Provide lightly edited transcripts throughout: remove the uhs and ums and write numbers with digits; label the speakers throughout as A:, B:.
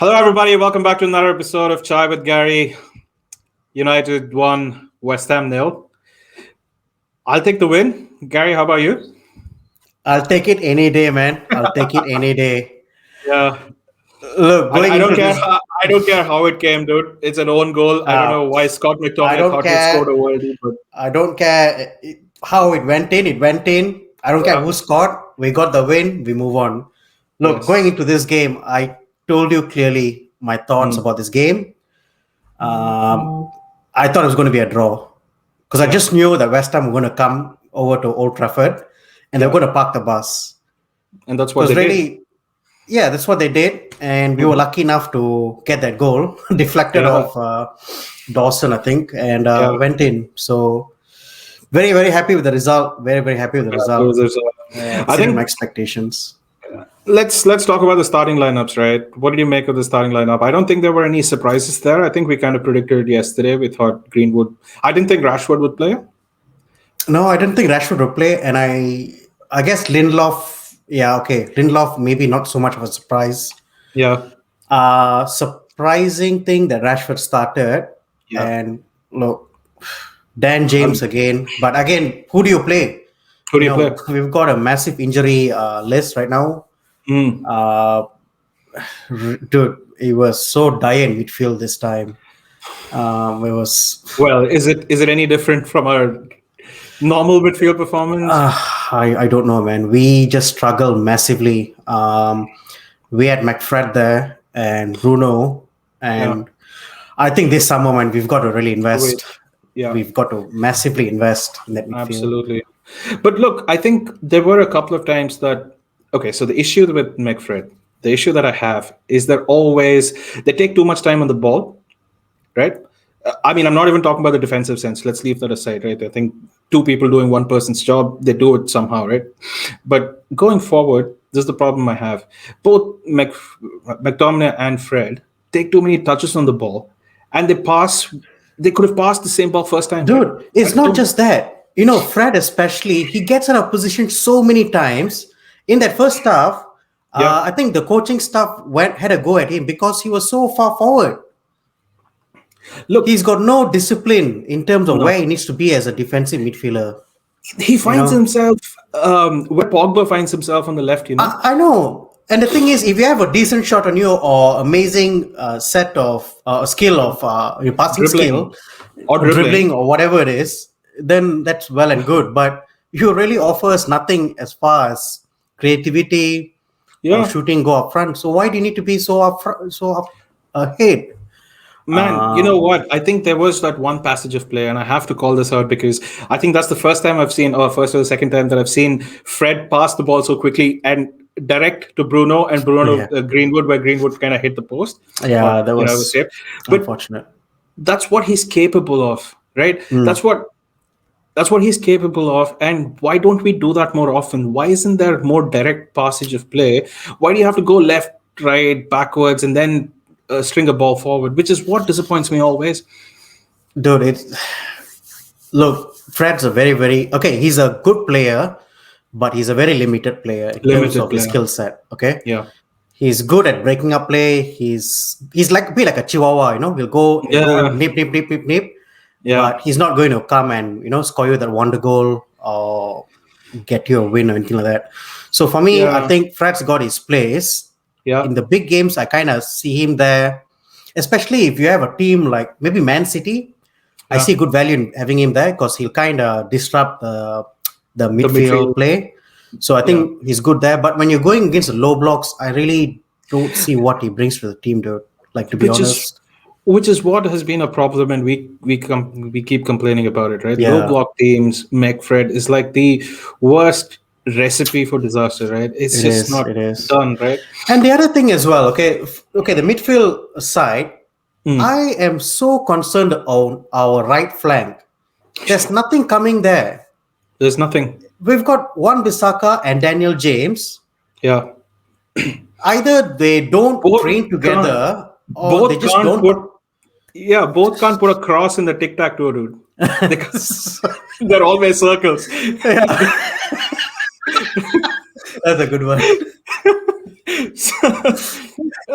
A: Hello, everybody. Welcome back to another episode of Chai with Gary. United won, West Ham nil. I'll take the win. Gary, how about you?
B: I'll take it any day, man. I'll take it any day.
A: Yeah,
B: Look,
A: I,
B: going
A: I don't
B: into
A: care.
B: this,
A: I don't care how it came, dude. It's an own goal. I don't
B: uh,
A: know why Scott
B: I
A: McTominay
B: don't
A: thought he'd scored a
B: care.
A: worldie, but
B: I don't care how it went in. It went in. I don't care
A: yeah,
B: who scored. We got the win. We move on. Look, going
A: yes.
B: into this game, I told you clearly my thoughts
A: Mm,
B: about this game. I thought it was going to be a draw because I
A: yeah,
B: just knew that West Ham were going to come over to Old Trafford and they were
A: yeah,
B: going to park the bus.
A: and that's what
B: Because
A: they did.
B: really, yeah, that's what they did, and we were
A: Mhm.
B: lucky enough to get that goal deflected
A: Yeah,
B: off Dawson, I think, and
A: yeah.
B: went in. So very, very happy with the result. Very, very happy with the
A: It
B: result.
A: was- it was, I
B: Exceeded my
A: think
B: expectations.
A: let's talk about the starting lineups, right? What did you make of the starting lineup? I don't think there were any surprises there. I think we kind of predicted yesterday. We thought Greenwood. I didn't think Rashford would play.
B: No, I didn't think Rashford would play, and I guess Lindelof. Yeah, okay, Lindelof maybe not so much of a surprise.
A: Yeah,
B: Surprising thing that Rashford started,
A: yeah.
B: and look, Dan
A: Um,
B: James again. But again, who do you play?
A: who do you play?
B: We've got a massive injury list right now.
A: Mm.
B: Uh, Dude, it was so dire in midfield this time. It was.
A: Well, is it any different from our normal midfield performance?
B: I don't know, man. We just struggled massively. We had McFred there and Bruno,
A: Yeah.
B: and I think this summer, man, we've got to really
A: Wait.
B: invest.
A: Yeah.
B: We've got to massively invest in that midfield.
A: Absolutely. But look, I think there were a couple of times that okay, so the issue with McFred, the issue that I have is they take too much time on the ball, right? I mean, I'm not even talking about the defensive sense. Let's leave that aside, right? I think two people doing one person's job, they do it somehow, right? But going forward, this is the problem I have. Both McTominay and Fred take too many touches on the ball, and they pass. They could have passed the same ball first time, right?
B: Dude, it's not just that. Fred especially, he gets out of position so many times. In that first half,
A: Yeah.
B: I think the coaching staff had a go at him because he was so far forward.
A: Look,
B: He's got no discipline in terms of
A: no.
B: where he needs to be as a defensive midfielder.
A: He finds
B: know?
A: himself where Pogba finds himself on the left,
B: I know. And the thing is, if you have a decent shot on you or amazing set of skill of your passing
A: dribbling
B: skill,
A: or
B: or dribbling
A: dribbling.
B: or whatever it is, then that's well and good. But you really offers nothing as far as creativity or
A: Yeah,
B: shooting go up front. So why do you need to be so up ahead?
A: man, you know
B: Um,
A: what? I think there was that one passage of play, and I have to call this out because I think that's the first time I've seen, or first or the second time that I've seen Fred pass the ball so quickly and direct to Bruno and Bruno
B: yeah,
A: Greenwood, where Greenwood kind of hit the post.
B: yeah,
A: But
B: that
A: it was
B: was
A: safe. But
B: unfortunate.
A: that's what he's capable of, right?
B: Mm.
A: That's what he's capable of. And why don't we do that more often? Why isn't there more direct passage of play? Why do you have to go left, right, backwards, and then string a ball forward, which is what disappoints me always.
B: Dude, look, Fred's a very, very okay. He's a good player, but he's a very limited player in terms
A: Limited
B: of his
A: player.
B: skill set. Okay,
A: Yeah.
B: he's good at breaking up play. He's be like a chihuahua. He'll go
A: Yeah.
B: nip, nip, nip, nip, nip.
A: Yeah.
B: But he's not going to come and score you that wonder goal or get you a win or anything like that. So for me, I
A: Yeah.
B: think Fred's got his place.
A: Yeah.
B: In the big games, I kind of see him there, especially if you have a team like maybe Man City. I
A: Yeah.
B: see good value in having him there because he'll kind of disrupt the
A: midfield.
B: midfield play. So I think he's good there. But when you're going against the low blocks, I really don't see what he brings to the team, dude. Like, to be honest.
A: Which is what has been a problem, and we keep complaining about it, right?
B: Yeah.
A: Low block teams, McFred is like the worst recipe for disaster, right? It's just not
B: It is.
A: done, right?
B: And the other thing as well, okay, the midfield side,
A: Hmm.
B: I am so concerned on our right flank. There's nothing coming there.
A: There's nothing.
B: We've got Wan-Bissaka and Daniel James.
A: Yeah.
B: Either they don't
A: Both
B: train together or
A: both
B: they just
A: can't
B: don't.
A: both can't put a cross in the tic-tac-toe, dude. Because they're always circles.
B: That's a good one.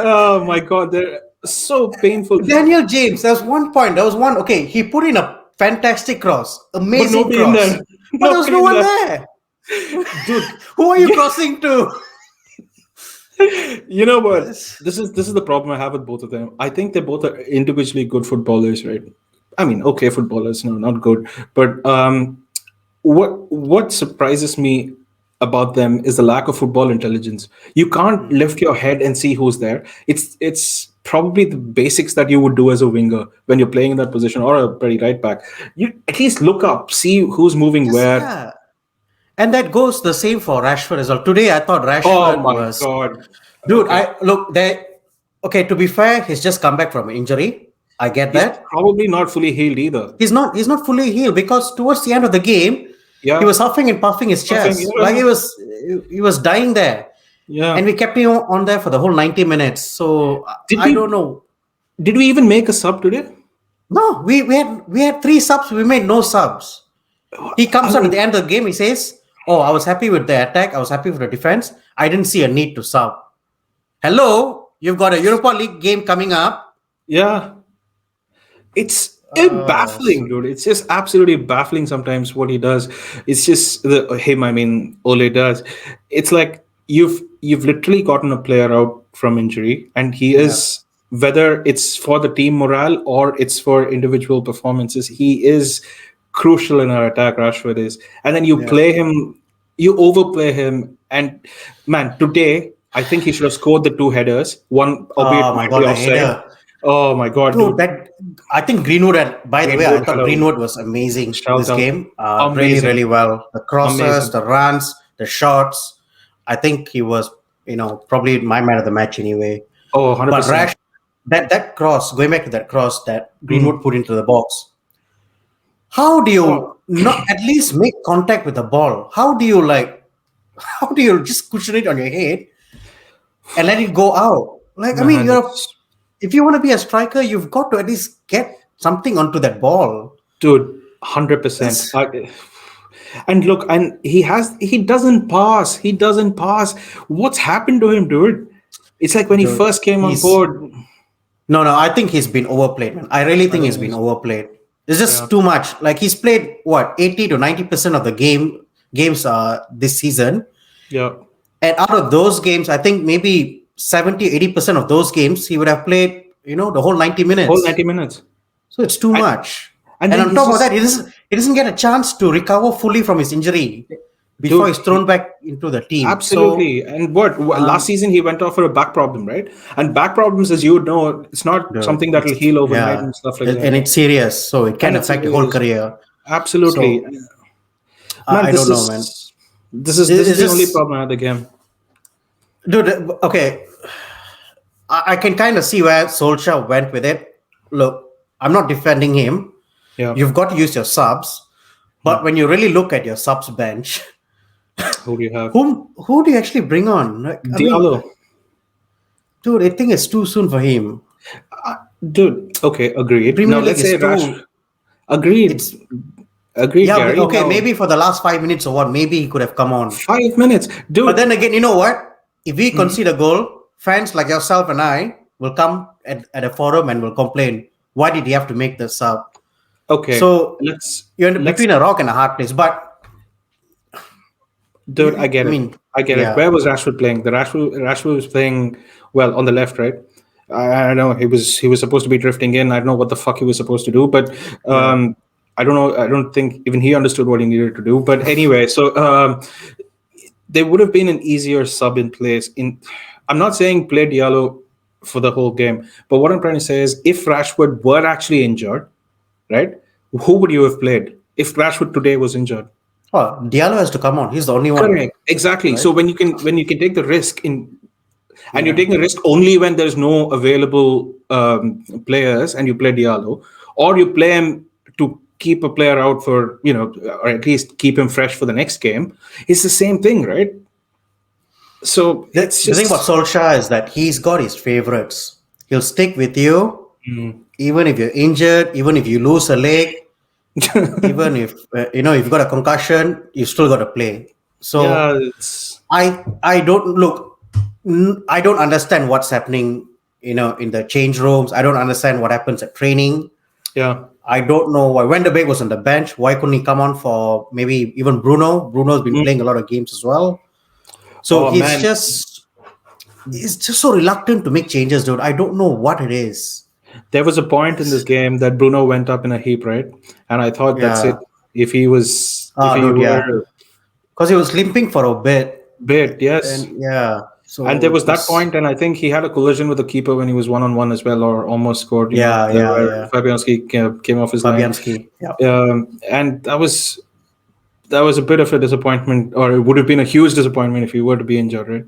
A: Oh my god, they're so painful.
B: Daniel James, there was one point. There was one. Okay, he put in a fantastic cross,
A: But
B: amazing
A: nobody in
B: cross,
A: there.
B: but there was
A: Nobody
B: no
A: in
B: one
A: there.
B: there.
A: Dude,
B: Who are you crossing to?
A: you know what? This is the problem I have with both of them. I think they both are individually good footballers, right? I mean, okay footballers, no, not good. But what surprises me about them is the lack of football intelligence. You can't lift your head and see who's there. It's probably the basics that you would do as a winger when you're playing in that position or a pretty right back. You at least look up, see who's moving
B: Just
A: where.
B: yeah, and that goes the same for Rashford as well. Today, I thought
A: Oh
B: Rashford
A: my
B: was
A: god.
B: dude.
A: Okay.
B: I look there. Okay, to be fair, he's just come back from injury. I get
A: He's
B: that.
A: probably not fully healed either.
B: He's not fully healed because towards the end of the game, he
A: Yeah.
B: was huffing and puffing his
A: Nothing.
B: chest like
A: Yeah.
B: he was dying there, and
A: Yeah.
B: we kept him on there for the whole 90 minutes. So
A: Did
B: I don't
A: we
B: know.
A: did we even make a sub today?
B: No, we had three subs. We made no subs. He
A: I
B: comes out at
A: mean,
B: the end of the game. He says, "Oh, I was happy with the attack. I was happy with the defense. I didn't see a need to sub." Hello, you've got a Europa League game coming up.
A: yeah. It's
B: So
A: baffling, dude. It's just absolutely baffling sometimes what he does. It's just him. I mean, Ole does. It's like you've literally gotten a player out from injury, and he
B: yeah,
A: is, whether it's for the team morale or it's for individual performances, he is crucial in our attack. Rashford is, and then you
B: yeah.
A: play him, you overplay him, and man, today I think he should have scored the two headers. One, albeit
B: Oh my
A: partly
B: God, the
A: offside.
B: header.
A: Oh my god,
B: Dude,
A: dude.
B: that I think Greenwood. By the way, I
A: Greenwood,
B: thought
A: hello.
B: Greenwood was amazing
A: Shout
B: this
A: out.
B: game. Really,
A: Amazing.
B: really well. The crosses,
A: Amazing.
B: the runs, the shots. I think he was, probably my man of the match anyway.
A: Oh,
B: But
A: 100%.
B: Rash, that cross, going back to that cross that Greenwood
A: Mm.
B: put into the box. How do you
A: Oh,
B: not at least make contact with the ball? How do you like? How do you just cushion it on your head and let it go out? Like, I mean,
A: man, it's
B: if you want to be a striker, you've got to at least get something onto that ball.
A: dude, 100%.
B: That's
A: And look, and he doesn't pass. He doesn't pass. What's happened to him, dude? It's like when he
B: dude.
A: first came on
B: He's
A: board.
B: no. I think he's been overplayed, man. I really
A: I
B: think
A: think
B: he's been
A: he's,
B: overplayed. It's
A: yeah,
B: just too much. Like he's played what 80 to 90% of the games this season,
A: yeah.
B: and out of those games, I think maybe 70 80% of those games he would have played. The whole 90
A: Whole
B: minutes.
A: 90 minutes.
B: So it's too
A: And,
B: much.
A: and
B: And
A: then
B: on
A: he's
B: top of that,
A: just,
B: he doesn't get a chance to recover fully from his injury before
A: dude,
B: he's thrown back into the team. So
A: absolutely. And last
B: um,
A: season he went off for a back problem, right? And back problems, as you would know, it's not
B: dude,
A: something that will
B: it's
A: heal overnight
B: yeah,
A: and stuff like that.
B: and it's serious, so it can
A: And it's
B: affect your whole
A: serious.
B: career.
A: Absolutely.
B: So
A: Man,
B: I don't know, man.
A: this is
B: It's
A: the only
B: just,
A: problem I had with the game.
B: dude. Okay, I can kind of see where Solskjaer went with it. Look, I'm not defending him.
A: Yeah.
B: You've got to use your subs, but when you really look at your subs bench,
A: Who do you have?
B: who do you actually bring on? Like, I mean,
A: Diallo.
B: dude, I think it's too soon for him.
A: Dude, okay, agreed. Now
B: Premier League
A: let's say
B: is
A: Rash.
B: too.
A: Agreed.
B: It's
A: Agreed,
B: yeah,
A: Gary.
B: okay,
A: Now
B: maybe for the last 5 minutes or what, maybe he could have come on.
A: 5 minutes.
B: But
A: Dude.
B: then again, you know what? If we
A: Mhm.
B: concede a goal, fans like yourself and I will come at a forum and will complain. Why did he have to make the sub?
A: Okay.
B: So you're
A: Let's
B: between a rock and a hard place. But
A: dude, I get
B: I
A: it.
B: mean,
A: I get it.
B: yeah,
A: Where was Rashford playing? The Rashford was playing well on the left, right? I don't know. He was supposed to be drifting in. I don't know what the fuck he was supposed to do, but
B: yeah.
A: I don't know. I don't think even he understood what he needed to do. But anyway, so there would have been an easier sub in place. I'm not saying play Diallo for the whole game, but what I'm trying to say is if Rashford were actually injured, right? Who would you have played if Rashford today was injured?
B: Oh, Diallo has to come on. He's the only one,
A: Correct. Exactly.
B: right?
A: So when you can take the risk and you're
B: Yeah.
A: taking a risk only when there's no available players and you play Diallo, or you play him to keep a player out for, or at least keep him fresh for the next game, it's the same thing, right? So it's
B: The thing about
A: just
B: Solskjaer is that he's got his favorites. He'll stick with you
A: mm.
B: even if you're injured, even if you lose a leg, even if if you've got a concussion, you still got to play. So
A: yeah, it's
B: I don't look. I don't understand what's happening in the change rooms. I don't understand what happens at training.
A: Yeah.
B: I don't know why Van de Beek was on the bench. Why couldn't he come on for maybe even Bruno? Bruno's been
A: Mm.
B: playing a lot of games as well. So
A: Oh man,
B: he's just so reluctant to make changes, dude. I don't know what it is.
A: there was a point in this game that Bruno went up in a heap, right? And I thought that's it.
B: Yeah.
A: If he
B: Dude, yeah.
A: were
B: Because he was limping for a bit.
A: bit, yes.
B: And yeah.
A: And
B: So
A: there
B: it
A: was that
B: was
A: point, and I think he had a collision with the keeper when he was 1-on-1 as well, or almost scored.
B: yeah, yeah,
A: Where
B: yeah.
A: Fabianski came off his line,
B: Fabianski. Yeah.
A: and that was a bit of a disappointment, or it would have been a huge disappointment if he were to be injured, right?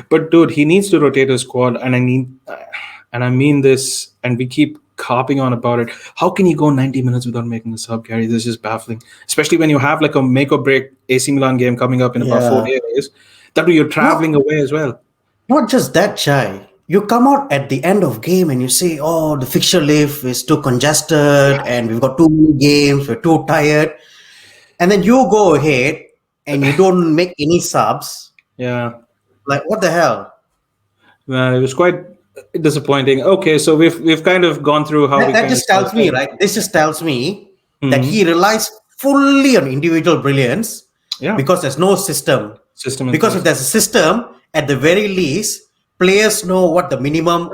A: But dude, he needs to rotate his squad, and I mean this, and we keep harping on about it. How can you go 90 minutes without making a sub, Gary? This is just baffling, especially when you have like a make or break AC Milan game coming up in about
B: Yeah.
A: 4 days. That way you're traveling away as well.
B: Not just that, Chai. You come out at the end of game and you say, "Oh, the fixture list is too congested, and we've got too many games. We're too tired." And then you go ahead and you don't make any subs.
A: Yeah,
B: Like, what the hell?
A: man, it was quite disappointing. Okay, so we've kind of gone through how we
B: That
A: kind
B: just tells me, right? This just tells me that he relies fully on individual brilliance
A: yeah,
B: because there's no system.
A: system in
B: Because
A: place.
B: if there's a system, at the very least, players know what the minimum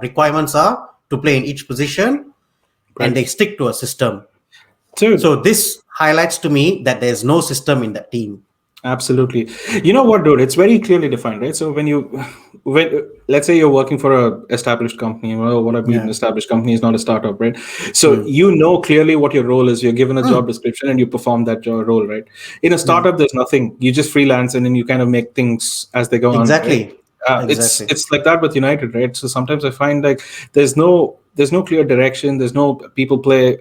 B: requirements are to play in each position,
A: Right.
B: and they stick to a system.
A: Dude,
B: So this highlights to me that there's no system in that team.
A: absolutely. You know what, dude? It's very clearly defined, right? So when let's say you're working for a established company, well, what I mean,
B: Yeah.
A: an established company is not a startup, right? So you know clearly what your role is. You're given a job description and you perform that role, right? In a startup, there's nothing. You just freelance and then you kind of make things as they go on, right?
B: Exactly.
A: It's
B: Exactly.
A: it's like that with United, right? So sometimes I find like there's no clear direction. There's no people play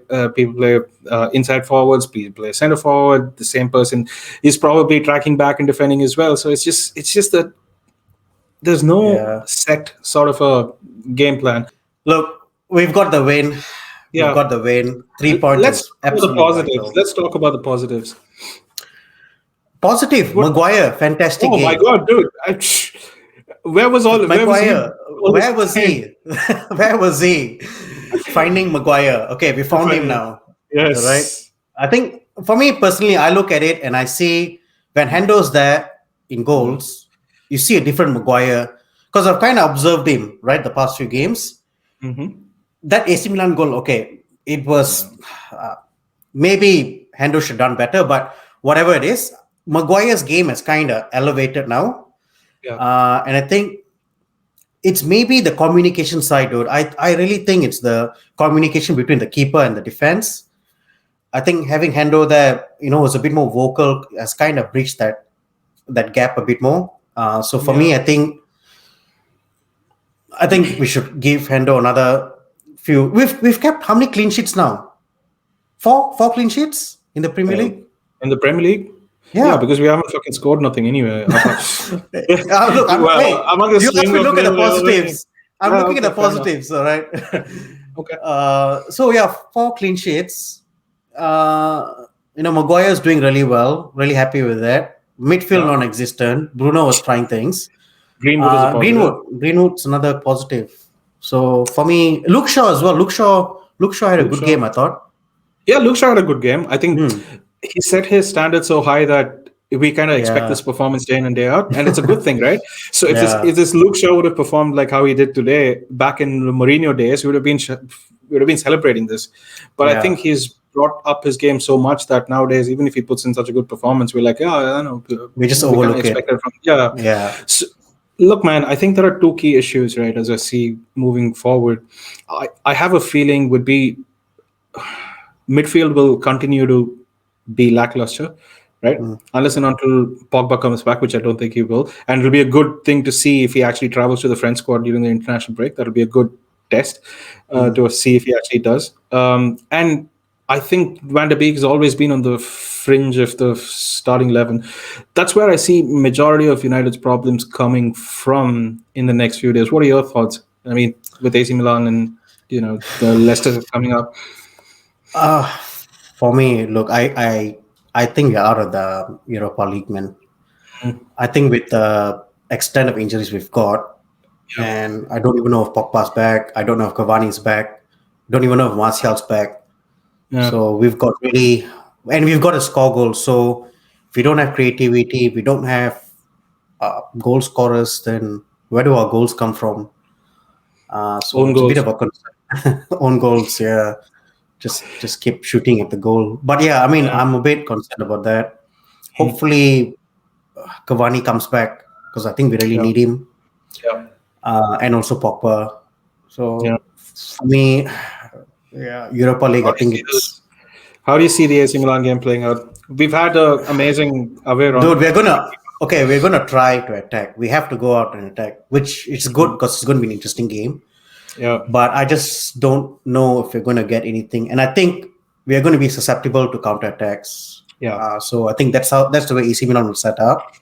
A: inside forwards, people play center forward. The same person is probably tracking back and defending as well. So it's just that there's no
B: Yeah.
A: set sort of a game plan.
B: Look, we've got the win. We've
A: Yeah,
B: got the win. 3 points
A: let's
B: is
A: talk about the
B: absolutely
A: positives.
B: vital.
A: Let's talk about the positives.
B: Positive.
A: What?
B: Maguire, fantastic
A: Oh my
B: game.
A: God, dude! Where was he?
B: Maguire,
A: All this
B: where was
A: time?
B: he? Where was he? Finding Maguire. Okay, we found him now. All right.
A: Yes.
B: I think for me personally, I look at it and I see when Hendo's there in goals, you see a different Maguire. Because I've kind of observed him, right, the past few games.
A: Mm-hmm.
B: That AC Milan goal, okay, it was maybe Hendo should have done better, but whatever it is, Maguire's game has kind of elevated now.
A: Yeah.
B: And I think it's maybe the communication side, dude. I really think it's the communication between the keeper and the defense. I think having Hendo there, was a bit more vocal, has kind of breached that gap a bit more. So for me, I think we should give Hendo another few. We've kept how many clean sheets now? Four clean sheets in the Premier League.
A: In the Premier League?
B: Yeah.
A: Because we haven't fucking scored nothing anyway.
B: Look,
A: Among the
B: you let
A: string
B: me
A: of
B: look at the
A: nil,
B: positives. I'm
A: Yeah,
B: looking at the
A: okay, fair enough.
B: positives, all right?
A: Okay.
B: So yeah, 4 clean sheets. Maguire's doing really well. Really happy with that. Midfield non-existent. Bruno was trying things.
A: Greenwood is a positive.
B: Greenwood's another positive. So for me, Luke Shaw as well. Luke Shaw had a
A: Luke
B: good
A: Shaw.
B: game, I thought.
A: Yeah, Luke Shaw had a good game. I think he set his standard so high that we kind of expect
B: Yeah.
A: this performance day in and day out, and it's a good thing, right? So if
B: Yeah.
A: this Luke Shaw would have performed like how he did today back in the Mourinho days, we would have been celebrating this. But I
B: Yeah.
A: think he's brought up his game so much that nowadays, even if he puts in such a good performance, we're like, yeah, I know.
B: We just
A: kinda
B: overlook it.
A: expect it from
B: Yeah.
A: So, look, man, I think there are two key issues, right? As I see moving forward, I have a feeling would be midfield will continue to be lackluster, right? Unless and until Pogba comes back, which I don't think he will. And it'll be a good thing to see if he actually travels to the French squad during the international break. That'll be a good test to see if he actually does. And I think Van de Beek has always been on the fringe of the starting 11. That's where I see majority of United's problems coming from in the next few days. What are your thoughts? I mean, with AC Milan and the Leicester coming up.
B: For me, look, I think we're out of the Europa League, man. I think with the extent of injuries we've got,
A: Yeah.
B: and I don't even know if Pogba's back. I don't know if Cavani's back. Don't even know if Martial's back.
A: Yeah.
B: So we've got really, and we've got to score goals. So if we don't have creativity, if we don't have goal scorers, then where do our goals come from? So
A: Own
B: it's a bit
A: goals.
B: of a concern. Own goals, yeah. Just keep shooting at the goal. But yeah, I mean,
A: Yeah.
B: I'm a bit concerned about that. Hopefully, Cavani comes back because I think we really
A: Yeah.
B: need him,
A: Yeah.
B: and also Pogba.
A: Yeah.
B: So for me, yeah, Europa League.
A: How
B: I
A: do you
B: think
A: see
B: it's
A: this? How do you see the AC Milan game playing out? We've had an amazing away
B: dude.
A: run.
B: We're gonna try to attack. We have to go out and attack, which is good because it's going to be an interesting game.
A: Yeah.
B: But I just don't know if we're going to get anything. And I think we are going to be susceptible to counterattacks.
A: Yeah.
B: So I think that's the way AC Milan will set up.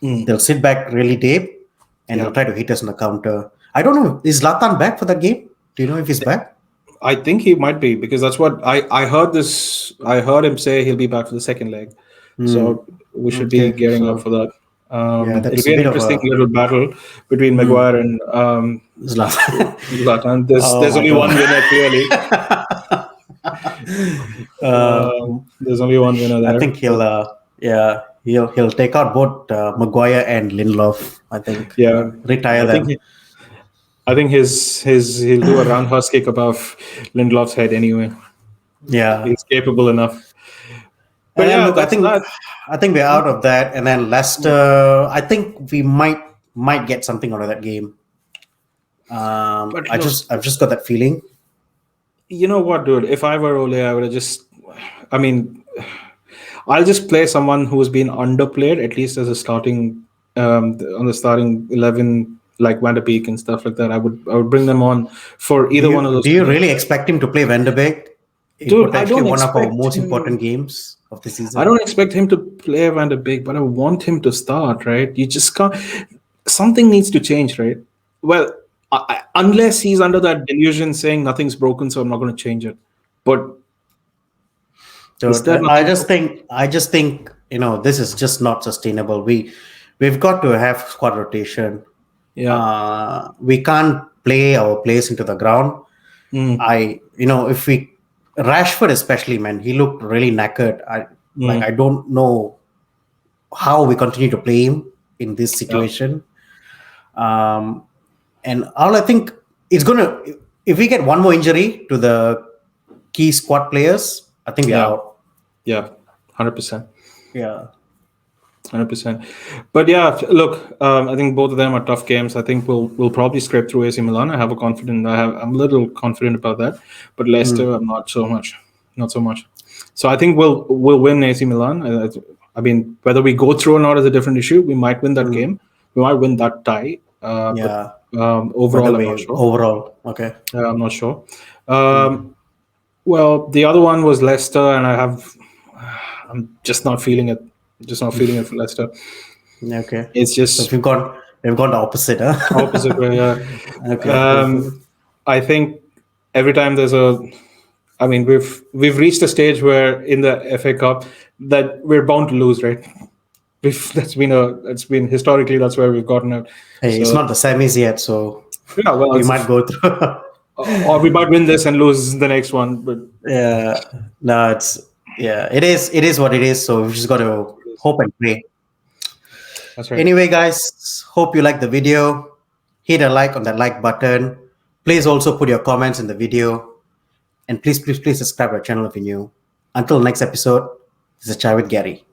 A: Mm.
B: They'll sit back really deep and
A: Yeah.
B: they'll try to hit us on the counter. I don't know. Is Zlatan back for that game? Do you know if he's back?
A: I think he might be because that's what I heard this. I heard him say he'll be back for the second leg.
B: Hmm.
A: So we should be
B: Okay.
A: gearing up
B: So
A: for that.
B: yeah,
A: It'll
B: that's a
A: be an
B: bit of
A: interesting
B: a
A: little battle between Maguire and
B: Zlatan.
A: Zlatan.
B: Oh
A: There's
B: my
A: only one
B: god.
A: winner clearly.
B: uh,
A: There's only one winner
B: I
A: there.
B: think he'll take out both Maguire and Lindelof. I think
A: Yeah,
B: retire
A: I think
B: them.
A: he, I think his he'll do a roundhouse kick above Lindelof's head anyway.
B: Yeah.
A: He's capable enough. But
B: And then
A: yeah,
B: look,
A: that's that.
B: I think we're out of that. And then Leicester, I think we might get something out of that game.
A: But look,
B: I've just got that feeling.
A: you know what, dude? If I were Ole, I would have just. I mean, I'll just play someone who's been underplayed at least as a starting on the starting 11, like Van de Beek and stuff like that. I would bring them on for either one of those
B: Do you
A: two
B: really
A: games.
B: expect him to play Van de Beek in
A: Dude, I
B: potentially
A: don't
B: one of our
A: expect
B: most
A: him.
B: important games of the
A: I
B: season?
A: don't expect him to play Van de Beek, but I want him to start, right? You just can't. Something needs to change, right? Well, unless he's under that delusion saying nothing's broken, so I'm not going to change it. But is
B: Dude,
A: there nothing broken?
B: I just think this is just not sustainable. We've got to have squad rotation.
A: Yeah.
B: We can't play our players into the ground.
A: Mm,
B: If we Rashford especially, man, he looked really knackered. I
A: mm,
B: don't know how we continue to play him in this
A: yeah.
B: situation. And all I think it's gonna if we get one more injury to the key squad players, I think we're
A: Yeah.
B: out.
A: Yeah. 100%.
B: Yeah.
A: 100%. But yeah, look, I think both of them are tough games. I think we'll probably scrape through AC Milan. I'm a little confident about that. But Leicester, I'm not so much. Not so much. So I think we'll win AC Milan. I mean, whether we go through or not is a different issue. We might win that game. We might win that tie.
B: Yeah.
A: But
B: Whether
A: overall, I'm not
B: we
A: sure.
B: overall, okay.
A: I'm not sure. Well, the other one was Leicester, and I'm just not feeling it. Just not feeling it for Leicester.
B: Okay.
A: It's
B: So
A: just
B: we've gone the opposite, huh?
A: opposite way.
B: Okay.
A: I think every time I mean, we've reached a stage where in the FA Cup that we're bound to lose, right? It's been historically that's where we've gotten out.
B: Hey, it's
A: So
B: not the semis yet, so
A: yeah, well,
B: we might go through.
A: or we might win this and lose the next one. But
B: Yeah. No, it is what it is. So we've just got to hope and pray.
A: that's right.
B: Anyway, guys, hope you like the video. Hit a like on that like button. Please also put your comments in the video. And please subscribe to our channel if you're new. Until next episode, this is Chai with Gary.